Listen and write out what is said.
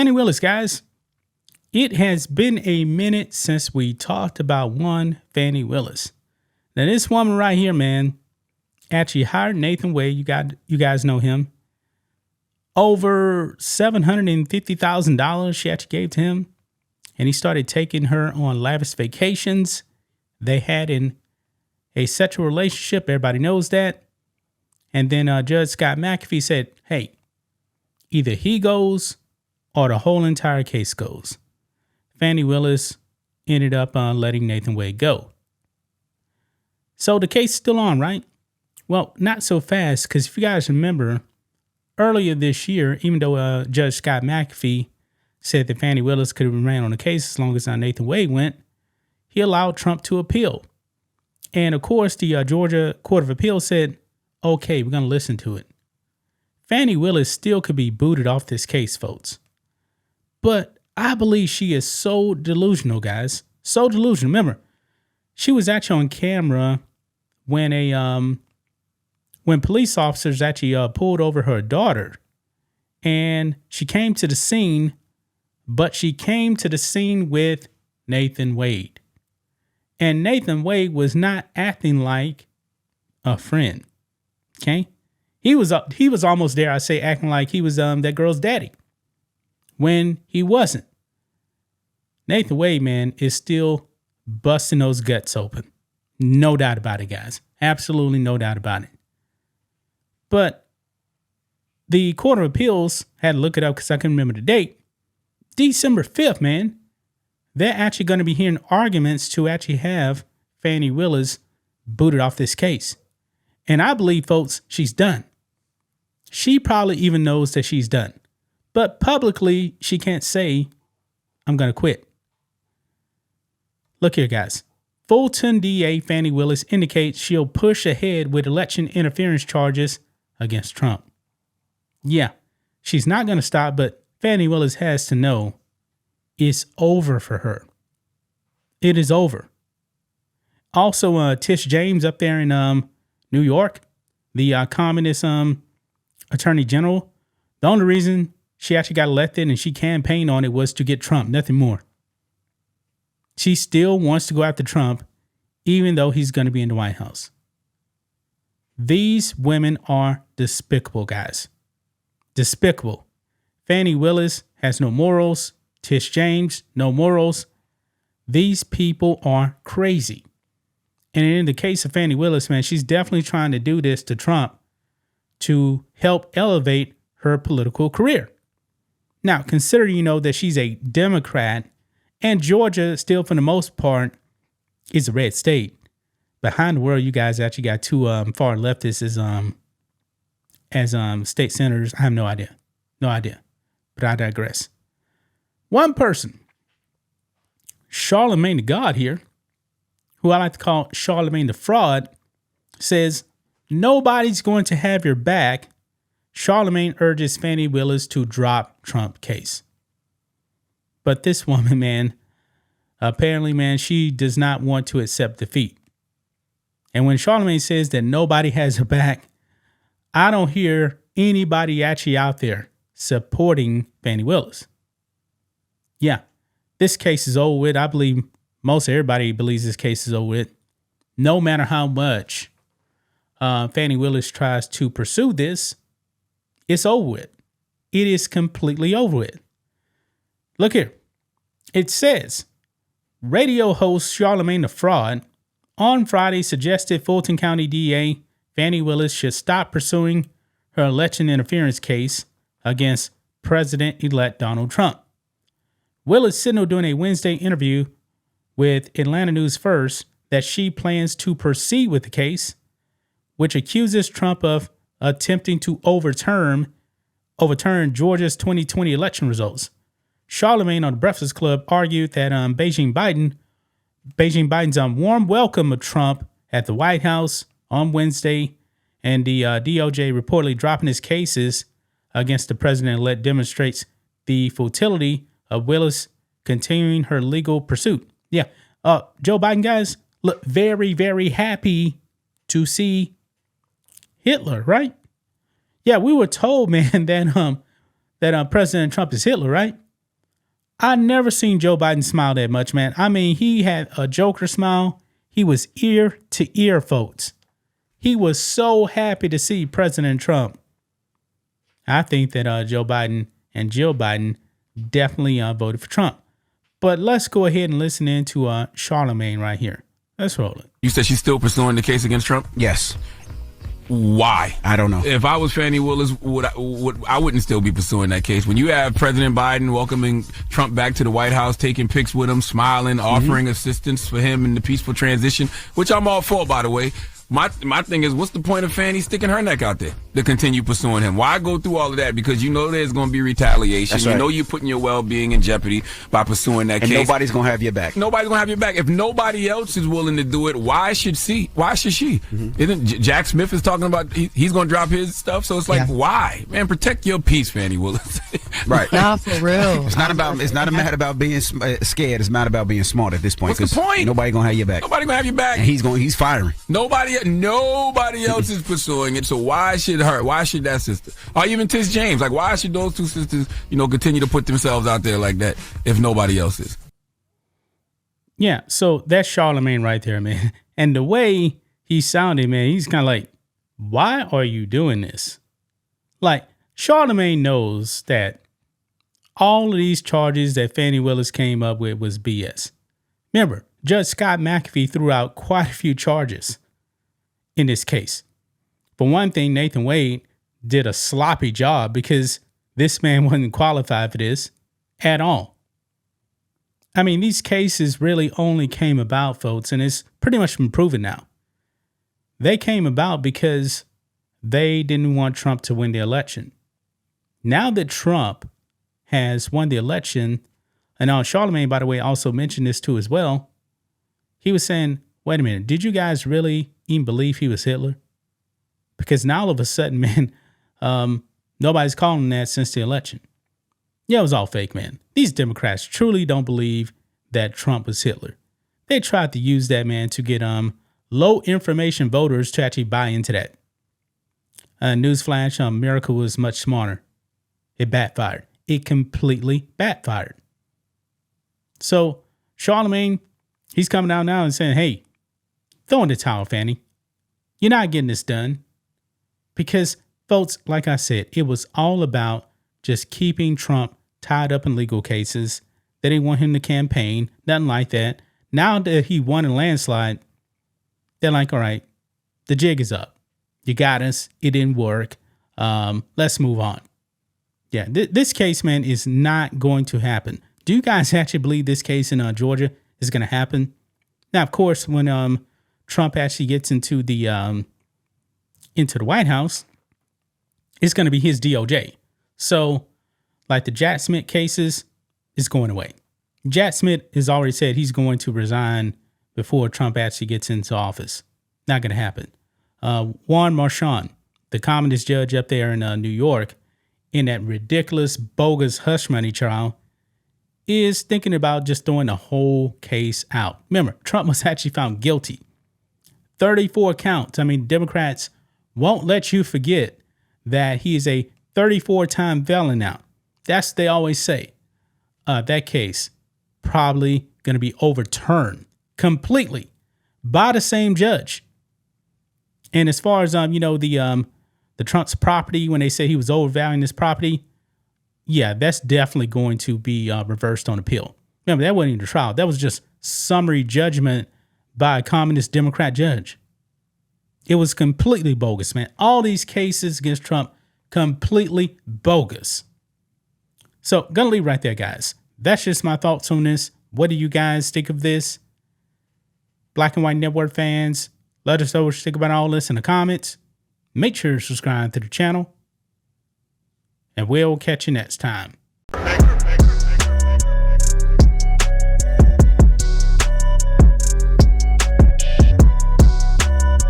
Fani Willis, guys. It has been a minute since we talked about one Fani Willis. Now, this woman right here, man, actually hired Nathan Wade. You guys know him. Over $750,000 she actually gave to him. And he started taking her on lavish vacations. They had a sexual relationship. Everybody knows that. And then Judge Scott McAfee said, hey, either he goes or the whole entire case goes. Fani Willis ended up letting Nathan Wade go. So the case is still on, right? Well, not so fast, because if you guys remember, earlier this year, even though Judge Scott McAfee said that Fani Willis could remain on the case as long as Nathan Wade went, he allowed Trump to appeal. And of course, the Georgia Court of Appeal said, okay, we're going to listen to it. Fani Willis still could be booted off this case, folks. But I believe she is so delusional, guys. So delusional. Remember, she was actually on camera when when police officers actually pulled over her daughter. And she came to the scene, but she came to the scene with Nathan Wade. And Nathan Wade was not acting like a friend. Okay? He was almost there, I say, acting like he was that girl's daddy. When he wasn't. Nathan Wade, man, is still busting those guts open. No doubt about it, guys. Absolutely no doubt about it. But the Court of Appeals had to look it up because I couldn't remember the date. December 5th, man. They're actually going to be hearing arguments to actually have Fani Willis booted off this case. And I believe, folks, she's done. She probably even knows that she's done. But publicly, she can't say, I'm going to quit. Look here, guys. Fulton DA Fani Willis indicates she'll push ahead with election interference charges against Trump. Yeah, she's not going to stop, but Fani Willis has to know it's over for her. It is over. Also, Tish James up there in New York, the communist attorney general, the only reason she actually got elected and she campaigned on it was to get Trump, nothing more. She still wants to go after Trump, even though he's going to be in the White House. These women are despicable, guys. Despicable. Fani Willis has no morals. Tish James, no morals. These people are crazy. And in the case of Fani Willis, man, she's definitely trying to do this to Trump to help elevate her political career. Now, consider, that she's a Democrat and Georgia still, for the most part, is a red state. Behind the world, you guys actually got two far leftists as state senators. I have no idea. No idea. But I digress. One person, Charlamagne the God here, who I like to call Charlamagne the Fraud, says, nobody's going to have your back. Charlamagne urges Fani Willis to drop Trump case. But this woman, man, apparently, man, she does not want to accept defeat. And when Charlamagne says that nobody has her back, I don't hear anybody actually out there supporting Fani Willis. Yeah, this case is over with. I believe most everybody believes this case is over with. No matter how much Fani Willis tries to pursue this, it's over with. It is completely over with. Look here. It says, radio host Charlamagne the Fraud on Friday suggested Fulton County DA Fani Willis should stop pursuing her election interference case against President-elect Donald Trump. Willis signaled during a Wednesday interview with Atlanta News First that she plans to proceed with the case, which accuses Trump of attempting to overturn Georgia's 2020 election results. Charlamagne on the Breakfast Club argued that Beijing Biden's warm welcome of Trump at the White House on Wednesday and the DOJ reportedly dropping his cases against the president-elect demonstrates the futility of Willis continuing her legal pursuit. Yeah, Joe Biden, guys, look very, very happy to see Hitler, right? Yeah, we were told, man, that President Trump is Hitler, right? I never seen Joe Biden smile that much, man. I mean, he had a Joker smile. He was ear to ear, folks. He was so happy to see President Trump. I think that Joe Biden and Jill Biden definitely voted for Trump. But let's go ahead and listen in to Charlamagne right here. Let's roll it. You said she's still pursuing the case against Trump? Yes. Why? I don't know. If I was Fani Willis, I wouldn't still be pursuing that case. When you have President Biden welcoming Trump back to the White House, taking pics with him, smiling, offering assistance for him in the peaceful transition, which I'm all for, by the way. My thing is, what's the point of Fani sticking her neck out there to continue pursuing him? Why go through all of that? Because you know there's going to be retaliation. That's right. You know you're putting your well-being in jeopardy by pursuing that case. And nobody's going to have your back. Nobody's going to have your back. If nobody else is willing to do it, why should she? Isn't Jack Smith is talking about he's going to drop his stuff? So it's like, why? Man, protect your peace, Fani Willis. Right. No, for real. It's not a matter about being scared. It's not about being smart at this point. What's the point? Nobody going to have your back. Nobody going to have your back. And he's firing. Nobody else is pursuing it, so why should her? Why should that sister? Or even Tish James? Like, why should those two sisters, continue to put themselves out there like that if nobody else is? Yeah, so that's Charlamagne right there, man. And the way he sounded, man, he's kind of like, why are you doing this? Like, Charlamagne knows that all of these charges that Fani Willis came up with was BS. Remember, Judge Scott McAfee threw out quite a few charges in this case. For one thing, Nathan Wade did a sloppy job because this man wasn't qualified for this at all. I mean, these cases really only came about, folks, and it's pretty much been proven now. They came about because they didn't want Trump to win the election. Now that Trump has won the election, and Charlamagne, by the way, also mentioned this too as well, he was saying, wait a minute, did you guys really even believe he was Hitler? Because now all of a sudden, man, nobody's calling that since the election. Yeah, it was all fake, man. These Democrats truly don't believe that Trump was Hitler. They tried to use that, man, to get low information voters to actually buy into that. Newsflash, America was much smarter. It backfired. It completely backfired. So Charlamagne, he's coming out now and saying, hey, throw in the towel, Fani. You're not getting this done. Because, folks, like I said, it was all about just keeping Trump tied up in legal cases. They didn't want him to campaign, nothing like that. Now that he won a landslide, they're like, all right, the jig is up. You got us. It didn't work. Let's move on. Yeah, this case, man, is not going to happen. Do you guys actually believe this case in Georgia is going to happen? Now, of course, when Trump actually gets into the White House, it's going to be his DOJ. So, like the Jack Smith cases, is going away. Jack Smith has already said he's going to resign before Trump actually gets into office. Not going to happen. Juan Marchand, the communist judge up there in New York, in that ridiculous, bogus hush money trial, is thinking about just throwing the whole case out. Remember, Trump was actually found guilty. 34 counts. I mean, Democrats won't let you forget that he is a 34-time felon now. That's what they always say. That case probably going to be overturned completely by the same judge. And as far as the Trump's property, when they say he was overvaluing his property, yeah, that's definitely going to be reversed on appeal. Remember, that wasn't even a trial. That was just summary judgment by a communist Democrat judge. It was completely bogus, man. All these cases against Trump, completely bogus. So, gonna leave right there, guys. That's just my thoughts on this. What do you guys think of this? Black and White Network fans, let us know what you think about all this in the comments. Make sure to subscribe to the channel. And we'll catch you next time.